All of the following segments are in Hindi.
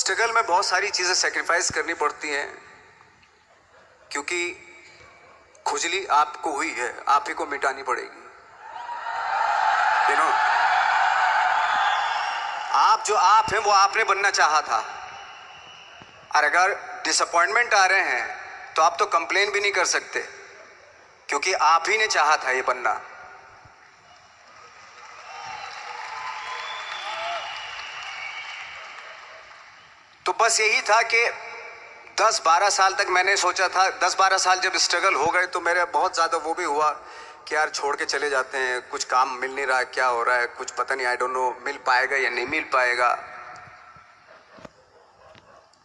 स्ट्रगल में बहुत सारी चीज़ें सेक्रीफाइस करनी पड़ती हैं, क्योंकि खुजली आपको हुई है, आप ही को मिटानी पड़ेगी। यू नो, आप जो आप हैं वो आपने बनना चाहा था, और अगर डिसअपॉइंटमेंट आ रहे हैं तो आप तो कंप्लेन भी नहीं कर सकते, क्योंकि आप ही ने चाहा था ये बनना। तो बस यही था कि 10-12 साल तक मैंने सोचा था, 10-12 साल जब स्ट्रगल हो गए तो मेरे बहुत ज़्यादा वो भी हुआ कि यार छोड़ के चले जाते हैं, कुछ काम मिल नहीं रहा है, क्या हो रहा है कुछ पता नहीं, आई डोंट नो मिल पाएगा या नहीं मिल पाएगा।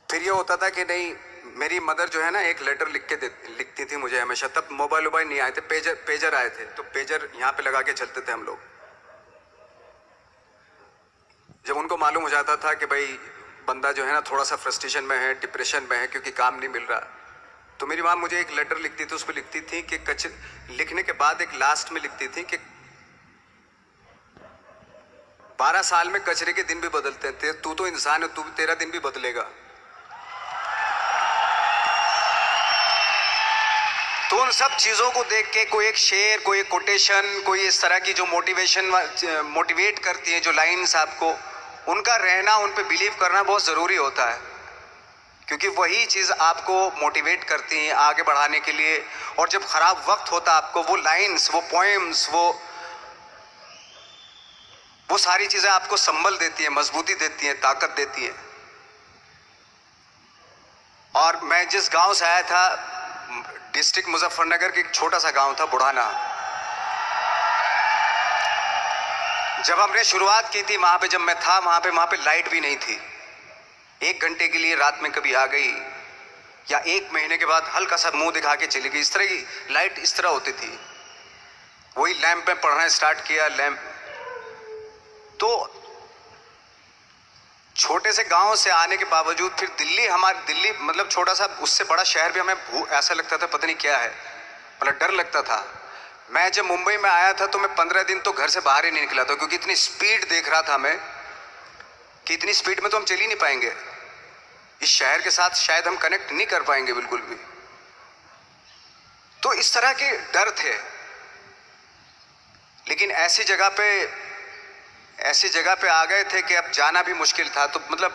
फिर ये होता था कि नहीं, मेरी मदर जो है ना एक लेटर लिखती थी मुझे हमेशा। तब मोबाइल नहीं आए थे, पेजर आए थे, तो पेजर यहाँ पे लगा के चलते थे हम लोग। जब उनको मालूम हो जाता था कि भाई बंदा जो है ना थोड़ा सा फ्रस्ट्रेशन में है, डिप्रेशन में है, क्योंकि काम नहीं मिल रहा, तो मेरी माँ मुझे एक लेटर लिखती थी। उस पर लिखती थी कि लिखने के बाद एक लास्ट में लिखती थी कि 12 साल में कचरे के दिन भी बदलते हैं, तू तो इंसान है, तेरा दिन भी बदलेगा। तो उन सब चीज़ों को देख के कोई एक शेर, कोई एक कोटेशन, कोई इस तरह की जो मोटिवेट करती है, जो लाइन्स आपको, उनका रहना, उन पे बिलीव करना बहुत ज़रूरी होता है, क्योंकि वही चीज़ आपको मोटिवेट करती हैं आगे बढ़ाने के लिए। और जब ख़राब वक्त होता आपको, वो लाइन्स, वो पोएम्स, वो सारी चीज़ें आपको संबल देती हैं, मजबूती देती हैं, ताकत देती हैं। और मैं जिस गांव से आया था, डिस्ट्रिक्ट मुजफ्फरनगर के एक छोटा सा गांव था बुढ़ाना। जब हमने शुरुआत की थी वहां पे, जब मैं था वहां पे लाइट भी नहीं थी। 1 घंटे के लिए रात में कभी आ गई, या 1 महीने के बाद हल्का सा मुंह दिखा के चली गई। इस तरह की लाइट इस तरह होती थी। वही लैंप में पढ़ना स्टार्ट किया, लैंप। तो छोटे से गांव से आने के बावजूद फिर दिल्ली मतलब छोटा सा, उससे बड़ा शहर भी हमें ऐसा लगता था पता नहीं क्या है, मतलब डर लगता था। मैं जब मुंबई में आया था तो मैं 15 दिन तो घर से बाहर ही नहीं निकला था, क्योंकि इतनी स्पीड देख रहा था मैं कि इतनी स्पीड में तो हम चल ही नहीं पाएंगे, इस शहर के साथ शायद हम कनेक्ट नहीं कर पाएंगे बिल्कुल भी। तो इस तरह के डर थे। लेकिन ऐसी जगह पे आ गए थे कि अब जाना भी मुश्किल था। तो मतलब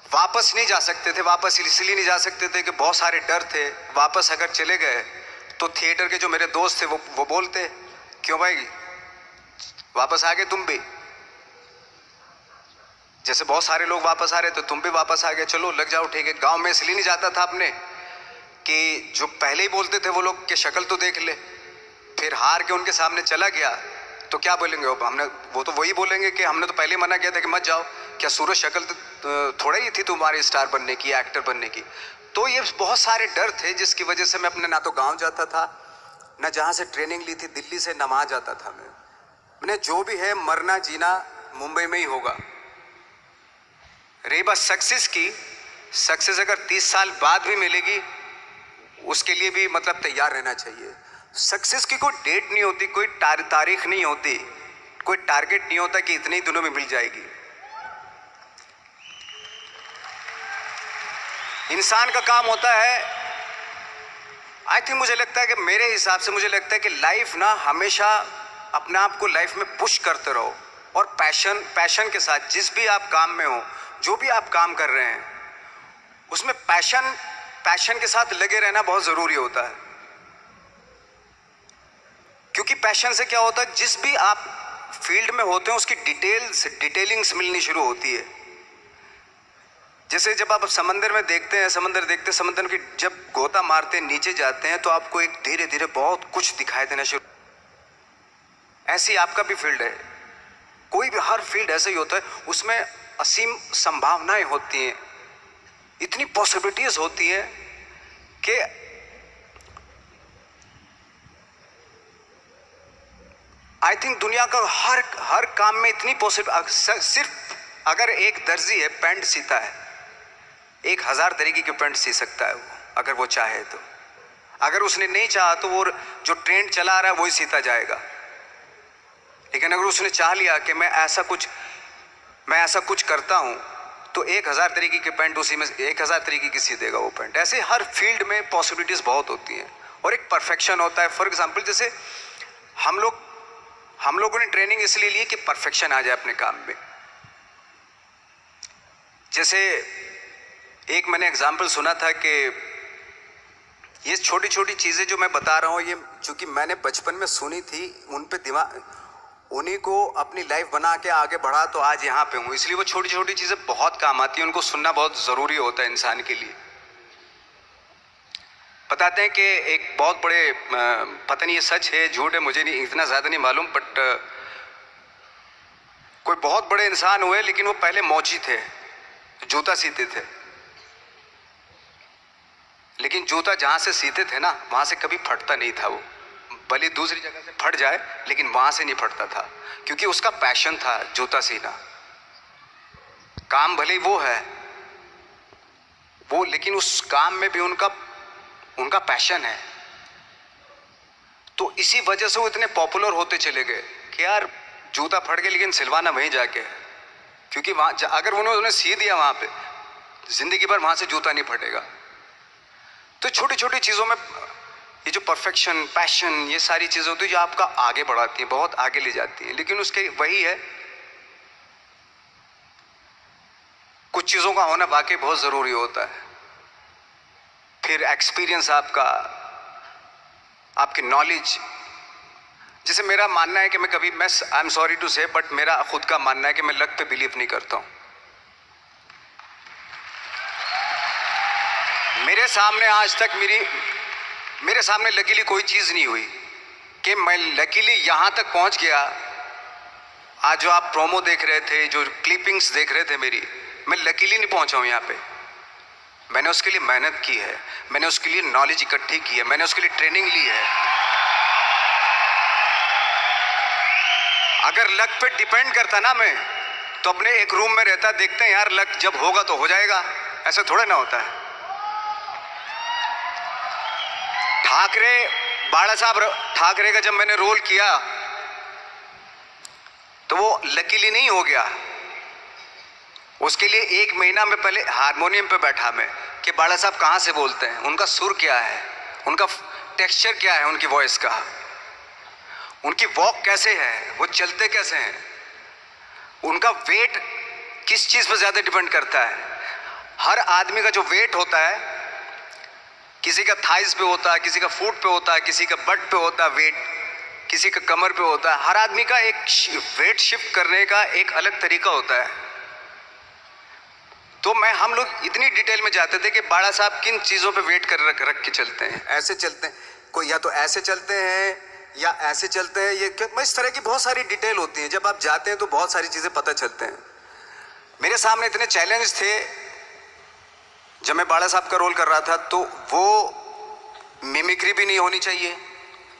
वापस नहीं जा सकते थे। वापस इसलिए नहीं जा सकते थे कि बहुत सारे डर थे। वापस अगर चले गए तो थिएटर के जो मेरे दोस्त थे वो बोलते, क्यों भाई वापस आ गए तुम भी, जैसे बहुत सारे लोग वापस आ रहे तो तुम भी वापस आ गए, चलो लग जाओ, ठीक है। गांव में इसलिए नहीं जाता था अपने कि जो पहले ही बोलते थे वो लोग कि शक्ल तो देख ले, फिर हार के उनके सामने चला गया तो क्या बोलेंगे वो तो वही बोलेंगे कि हमने तो पहले मना किया था कि मत जाओ, क्या सूरज शक्ल तो थोड़ा ही थी तुम्हारे स्टार बनने की, एक्टर बनने की। तो ये बहुत सारे डर थे जिसकी वजह से मैं अपने ना तो गांव जाता था, ना जहां से ट्रेनिंग ली थी दिल्ली से, ना वहां जाता था। मैंने जो भी है मरना जीना मुंबई में ही होगा। रही बात सक्सेस की, सक्सेस अगर 30 साल बाद भी मिलेगी उसके लिए भी मतलब तैयार रहना चाहिए। सक्सेस की कोई डेट नहीं होती, कोई तारीख नहीं होती, कोई टारगेट नहीं होता कि इतने ही दिनों में मिल जाएगी। इंसान का काम होता है, आई थिंक मुझे लगता है कि मेरे हिसाब से मुझे लगता है कि लाइफ ना हमेशा अपने आप को लाइफ में पुश करते रहो, और पैशन के साथ जिस भी आप काम में हो, जो भी आप काम कर रहे हैं उसमें पैशन के साथ लगे रहना बहुत जरूरी होता है। क्योंकि पैशन से क्या होता है, जिस भी आप फील्ड में होते हैं उसकी डिटेलिंग्स मिलनी शुरू होती है। जैसे जब आप समंदर में देखते हैं, समंदर की जब गोता मारते हैं, नीचे जाते हैं तो आपको एक धीरे धीरे बहुत कुछ दिखाई देना शुरू। ऐसी आपका भी फील्ड है, कोई भी हर फील्ड ऐसा ही होता है, उसमें असीम संभावनाएं होती हैं, इतनी पॉसिबिलिटीज होती हैं कि आई थिंक दुनिया का हर काम में इतनी सिर्फ अगर एक दर्जी है पैंट सीता है, 1000 तरीके के पैंट सी सकता है वो, अगर वो चाहे तो। अगर उसने नहीं चाहा तो वो जो ट्रेंड चला रहा है वही सीता जाएगा। लेकिन अगर उसने चाह लिया कि मैं ऐसा कुछ करता हूं, तो 1000 तरीके के पैंट उसी में 1000 तरीके की सी देगा वो पैंट। ऐसे हर फील्ड में पॉसिबिलिटीज बहुत होती हैं और एक परफेक्शन होता है। फॉर एग्जाम्पल जैसे हम लोगों ने ट्रेनिंग इसलिए ली कि परफेक्शन आ जाए अपने काम में। जैसे एक मैंने एग्जाम्पल सुना था कि ये छोटी छोटी चीज़ें जो मैं बता रहा हूँ, ये चूंकि मैंने बचपन में सुनी थी, उन पे दिमाग, उन्हीं को अपनी लाइफ बना के आगे बढ़ा तो आज यहाँ पे हूँ। इसलिए वो छोटी छोटी चीज़ें बहुत काम आती हैं, उनको सुनना बहुत ज़रूरी होता है इंसान के लिए। बताते हैं कि एक बहुत बड़े, पता नहीं ये सच है झूठ है, मुझे नहीं इतना ज़्यादा नहीं मालूम, बट कोई बहुत बड़े इंसान हुए लेकिन वो पहले मौची थे, जूता सीते थे। लेकिन जूता जहाँ से सीते थे ना वहाँ से कभी फटता नहीं था। वो भले दूसरी जगह से फट जाए लेकिन वहाँ से नहीं फटता था, क्योंकि उसका पैशन था जूता सीना। काम भले वो है वो, लेकिन उस काम में भी उनका पैशन है। तो इसी वजह से वो इतने पॉपुलर होते चले गए कि यार जूता फट गया लेकिन सिलवाना वहीं जाके है, क्योंकि वहाँ अगर उन्होंने सी दिया वहाँ पे जिंदगी भर वहाँ से जूता नहीं फटेगा। तो छोटी छोटी चीज़ों में ये जो परफेक्शन, पैशन, ये सारी चीज़ें होती है जो आपका आगे बढ़ाती हैं, बहुत आगे ले जाती हैं। लेकिन उसके वही है, कुछ चीज़ों का होना वाकई बहुत ज़रूरी होता है। फिर एक्सपीरियंस आपकी नॉलेज। जैसे मेरा मानना है कि मैं आई एम सॉरी टू से, बट मेरा खुद का मानना है कि मैं लक पे बिलीव नहीं करता हूँ। मेरे सामने आज तक मेरे सामने लकीली कोई चीज़ नहीं हुई कि मैं लकीली यहाँ तक पहुँच गया। आज जो आप प्रोमो देख रहे थे, जो क्लिपिंग्स देख रहे थे मेरी, मैं लकीली नहीं पहुँचा हूँ यहाँ पे। मैंने उसके लिए मेहनत की है, मैंने उसके लिए नॉलेज इकट्ठी की है, मैंने उसके लिए ट्रेनिंग ली है। अगर लक पे डिपेंड करता ना मैं, तो अपने एक रूम में रहता, देखते हैं यार लक जब होगा तो हो जाएगा, ऐसा थोड़ा ना होता है। बाला साहब ठाकरे का जब मैंने रोल किया तो वो लकीली नहीं हो गया। उसके लिए 1 महीना में पहले हारमोनियम पे बैठा मैं कि बाला साहब कहाँ से बोलते हैं, उनका सुर क्या है, उनका टेक्सचर क्या है, उनकी वॉइस का, उनकी वॉक कैसे है, वो चलते कैसे हैं, उनका वेट किस चीज़ पर ज़्यादा डिपेंड करता है। हर आदमी का जो वेट होता है, किसी का थाइस पे होता है, किसी का फुट पे होता है, किसी का बट पे होता है वेट, किसी का कमर पे होता है। हर आदमी का एक वेट शिफ्ट करने का एक अलग तरीका होता है। तो हम लोग इतनी डिटेल में जाते थे कि बाड़ा साहब किन चीज़ों पे वेट कर रख के चलते हैं, ऐसे चलते हैं, कोई या तो ऐसे चलते हैं या ऐसे चलते हैं, ये इस तरह की बहुत सारी डिटेल होती है। जब आप जाते हैं तो बहुत सारी चीज़ें पता चलते हैं। मेरे सामने इतने चैलेंज थे जब मैं बाड़ा साहब का रोल कर रहा था, तो वो मिमिक्री भी नहीं होनी चाहिए,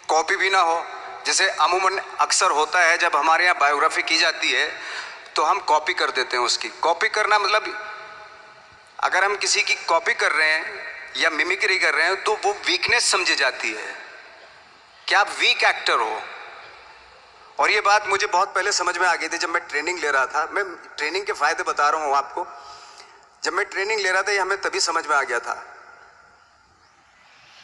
कॉपी भी ना हो। जैसे अमूमन अक्सर होता है जब हमारे यहाँ बायोग्राफी की जाती है तो हम कॉपी कर देते हैं। उसकी कॉपी करना मतलब अगर हम किसी की कॉपी कर रहे हैं या मिमिक्री कर रहे हैं तो वो वीकनेस समझी जाती है कि आप वीक एक्टर हो। और ये बात मुझे बहुत पहले समझ में आ गई थी जब मैं ट्रेनिंग ले रहा था। मैं ट्रेनिंग के फायदे बता रहा हूँ आपको। जब मैं ट्रेनिंग ले रहा था ये हमें तभी समझ में आ गया था।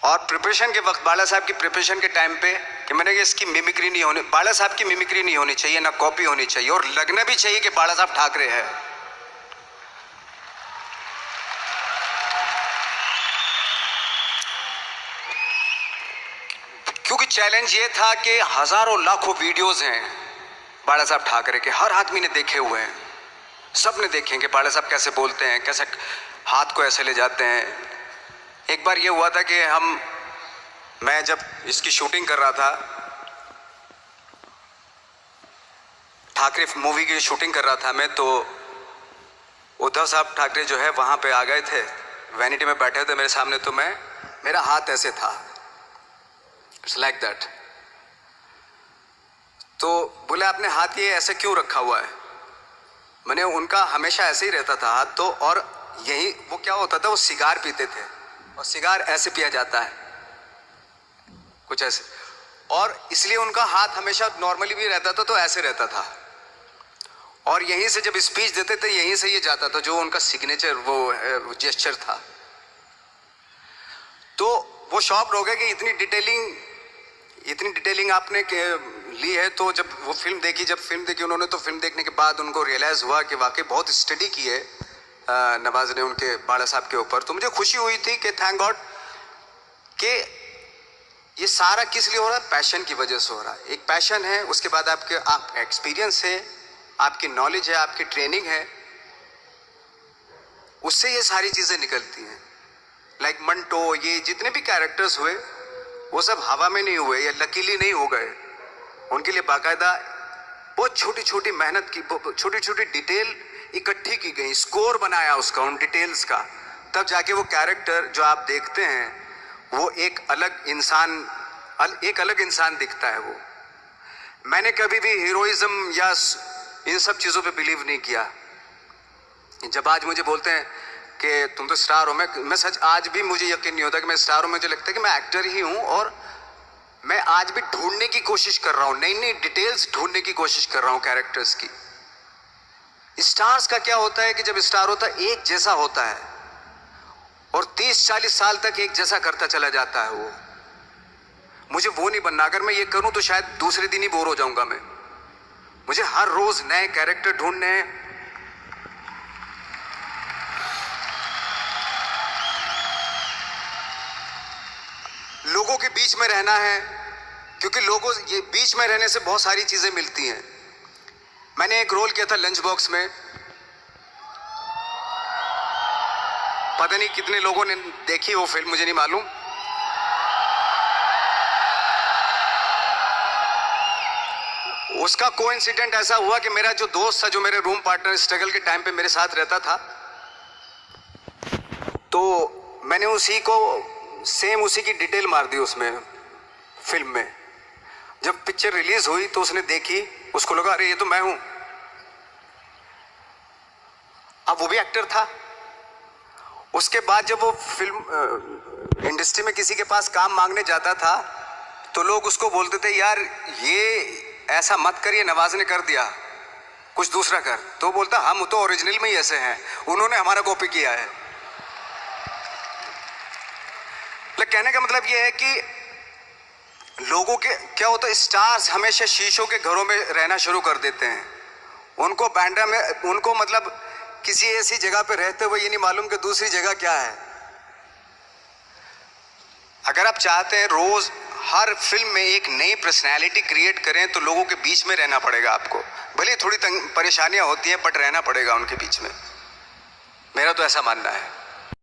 और प्रिपरेशन के वक्त, बाला साहब की प्रिपरेशन के टाइम पे, कि मैंने कहा इसकी मिमिक्री नहीं होनी, बाला साहब की मिमिक्री नहीं होनी चाहिए, ना कॉपी होनी चाहिए, और लगना भी चाहिए कि बाला साहब ठाकरे है। क्योंकि चैलेंज ये था कि हजारों लाखों वीडियोस हैं बाला साहब ठाकरे के, हर आदमी ने देखे हुए हैं, सब ने देखे कि बाला साहब कैसे बोलते हैं, कैसे हाथ को ऐसे ले जाते हैं। एक बार ये हुआ था कि मैं जब इसकी शूटिंग कर रहा था, ठाकरे मूवी की शूटिंग कर रहा था मैं, तो उद्धव साहब ठाकरे जो है वहाँ पे आ गए थे, वैनिटी में बैठे थे मेरे सामने। तो मेरा हाथ ऐसे था, इट्स लाइक दैट। तो बोले आपने हाथ ये ऐसे क्यों रखा हुआ है? मैंने उनका हमेशा ऐसे ही रहता था हाथ। तो और यही वो क्या होता था, वो सिगार पीते थे और सिगार ऐसे पिया जाता है कुछ ऐसे, और इसलिए उनका हाथ हमेशा नॉर्मली भी रहता था तो ऐसे रहता था। और यहीं से जब स्पीच देते थे यहीं से ये जाता था, जो उनका सिग्नेचर वो जेस्चर था। तो वो शॉक्ड हो गए कि इतनी डिटेलिंग आपने ली है। तो जब वो फिल्म देखी उन्होंने, तो फिल्म देखने के बाद उनको रियलाइज हुआ कि वाकई बहुत स्टडी की है नवाज ने उनके बाड़ा साहब के ऊपर। तो मुझे खुशी हुई थी कि थैंक गॉड कि ये सारा किस लिए हो रहा है, पैशन की वजह से हो रहा है। एक पैशन है, उसके बाद आपका एक्सपीरियंस है, आपकी नॉलेज है, आपकी ट्रेनिंग है, उससे ये सारी चीजें निकलती हैं। लाइक मंटो, ये जितने भी कैरेक्टर्स हुए वो सब हवा में नहीं हुए या लकीली नहीं हो गए। उनके लिए बाकायदा बहुत छोटी छोटी मेहनत की, छोटी छोटी डिटेल इकट्ठी की गई, स्कोर बनाया उसका, उन डिटेल्स का, तब जाके वो कैरेक्टर जो आप देखते हैं वो एक अलग इंसान दिखता है। वो मैंने कभी भी हीरोइज्म या इन सब चीजों पे बिलीव नहीं किया। जब आज मुझे बोलते हैं कि तुम तो स्टार हो, मैं सच आज भी मुझे यकीन नहीं होता कि मैं स्टार हूं। मुझे लगता है कि मैं एक्टर ही हूं, और मैं आज भी ढूंढने की कोशिश कर रहा हूं, नई नई डिटेल्स ढूंढने की कोशिश कर रहा हूं कैरेक्टर्स की। स्टार्स का क्या होता है कि जब स्टार होता है एक जैसा होता है और 30-40 साल तक एक जैसा करता चला जाता है। वो मुझे वो नहीं बनना। अगर मैं ये करूं तो शायद दूसरे दिन ही बोर हो जाऊंगा मैं। मुझे हर रोज नए कैरेक्टर ढूंढने हैं। लोगों के बीच में रहना है, क्योंकि लोगों ये बीच में रहने से बहुत सारी चीजें मिलती हैं। मैंने एक रोल किया था लंच बॉक्स में, पता नहीं कितने लोगों ने देखी वो फिल्म, मुझे नहीं मालूम। उसका कोइंसिडेंट ऐसा हुआ कि मेरा जो दोस्त था, जो मेरे रूम पार्टनर स्ट्रगल के टाइम पे मेरे साथ रहता था, तो मैंने उसी की डिटेल मार दी उसमें फिल्म में। जब पिक्चर रिलीज हुई तो उसने देखी, उसको लगा अरे ये तो मैं हूं। अब वो भी एक्टर था। उसके बाद जब वो फिल्म इंडस्ट्री में किसी के पास काम मांगने जाता था तो लोग उसको बोलते थे यार ये ऐसा मत कर, ये नवाज ने कर दिया, कुछ दूसरा कर। तो बोलता हम तो ओरिजिनल में ही ऐसे हैं, उन्होंने हमारा कॉपी किया है। कहने का मतलब ये है कि लोगों के क्या होता है, स्टार्स हमेशा शीशों के घरों में रहना शुरू कर देते हैं। उनको बांद्रा में, उनको मतलब किसी ऐसी जगह पे रहते हुए ये नहीं मालूम कि दूसरी जगह क्या है। अगर आप चाहते हैं रोज हर फिल्म में एक नई पर्सनैलिटी क्रिएट करें तो लोगों के बीच में रहना पड़ेगा आपको। भले थोड़ी परेशानियां होती हैं बट रहना पड़ेगा उनके बीच में। मेरा तो ऐसा मानना है।